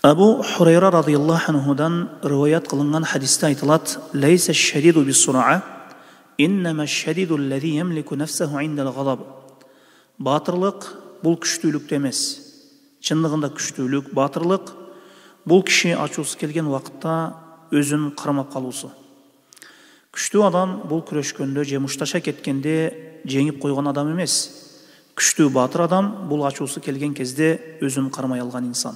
Абу Хурайра радияллаху анхудан риваят кылынган хадисте айтылат: "Лейса шадиду бис-сура'a, иннама шадиду аллази ямлику нафсаху индал гадаб." Батырлык бул күчтүүлүктө эмес. Чындыгында күчтүүлүк, батырлык бул киши ачуусу келген убакытта өзүн кармап калуусу. Күчтүү адам бул күрөшкөндө же мушташа кеткенде жеңип койгон адам эмес. Күчтүү батыр адам бул ачуусу келген кезде өзүн кармай алган инсан.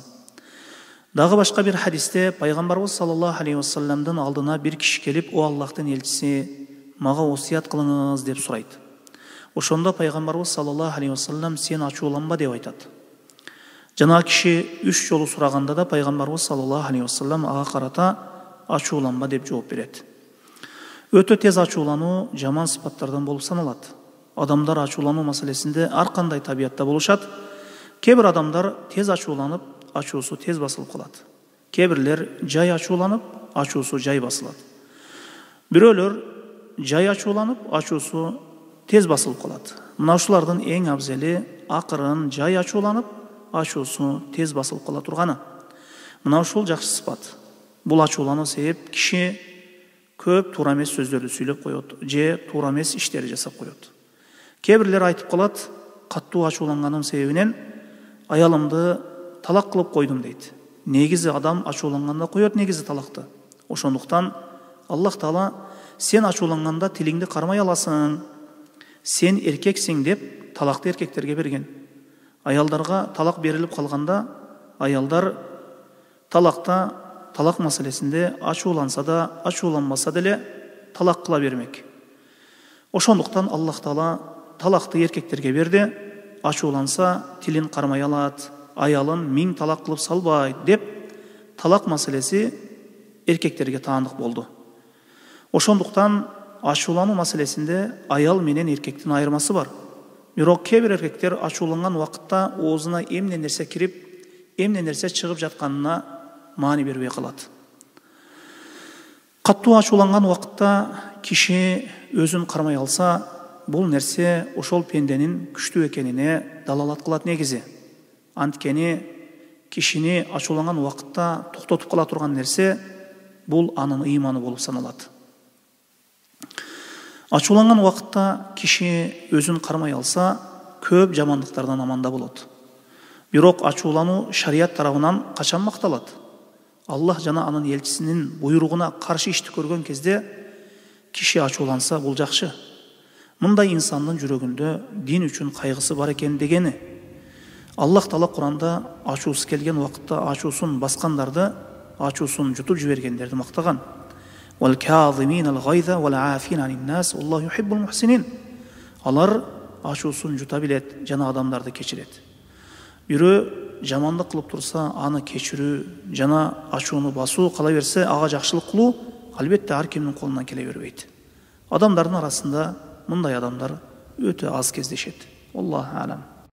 Дагы башка бир хадисте пайгамбарыбыз саллаллаху алейхи ва салламдын алдына бир киши келип: "О Аллахтын элчиси, мага осуят кылыңыз" деп сурайт. Ошондо пайгамбарыбыз саллаллаху алейхи ва саллам: "Сен ачууланба" деп айтат. Жана киши 3 жолу сураганда да пайгамбарыбыз саллаллаху алейхи ва саллам ага карата ачууланба деп жооп берет. Өтө тез ачуулануу жаман сыпаттардан болуп саналат. Адамдар ачуулануу маселесинде ар кандай табиятта болушат. Кээ бир адамдар тез ачууланып, ачуусу тез басылып калат. Кээ бирлер жай ачууланып, ачуусу жай басылат. Бирөөлөр жай ачууланып, ачуусу тез басылып калат. Мына ушулардын эң абзели акырын жай ачууланып, ачуусу тез басылып кала турганы. Мына ушул жакшы сыпат. Бул ачуулануу себеп киши көп туура эмес сөздөрдү сүйлөп коет же туура эмес иштерди жасап коет. Кээ бирлер айтып калат: "Каттуу ачууланганым себебинен аялымды талак кылып койдум" дейт. Негизи адам ачууланганда коет негизи талакты. Ошондуктан Аллах Таала: "Сен ачууланганда тилиңди кармай аласың. Сен эркексиң" деп талакты эркектерге берген. Аялдарга талак берилип калганда аялдар талакта, талак маселесинде ачууланса да, ачууланбаса деле талак кыла бермек. Ошондуктан Аллах Таала талакты эркектерге берди. Ачууланса тилин кармай алат, аялын 1000 талак кылып салбайт деп талак маселеси эркектерге таандык болду. Ошондуктан ачуулануу маселесинде аял менен эркектин айырмасы бар. Бирок кээ бир эркектер ачууланган убакытта оозуна эмне нерсе кирип, эмне нерсе чыгып жатканына маани бербей калат. Каттуу ачууланган убакытта киши өзүн кармай алса, бул нерсе ошол пенденин күчтүү экенине далалат кылат негизи. Анткени кишини ачууланган убакытта токтотуп кала турган нерсе бул анын ыйманы болуп саналат. Ачууланган убакытта киши өзүн кармай алса, көп жамандыктардан аманда болот. Бирок ачуулануу шарият тарабынан качан макталат? Аллах жана анын элчисинин буйругуна каршы ишти көргөн кезде киши ачууланса бул жакшы. Мындай инсандын жүрөгүндө дин үчүн кайгысы бар экен дегени. Аллах Таала Куранда ачуусу келген убакытта ачуусун баскандарды, ачуусун жутуп жибергендерди мактаган. Алар ачуусун жута билет, жана адамдарды кечирет. Бирөө жамандык кылып турса, аны кечирүү жана ачууну басуу кала берсе, ага жакшылык кылуу албетте ар кимдин колунан келе бербейт. Адамдардын арасында мындай адамдар өтө аз кездешет. Аллаху алам.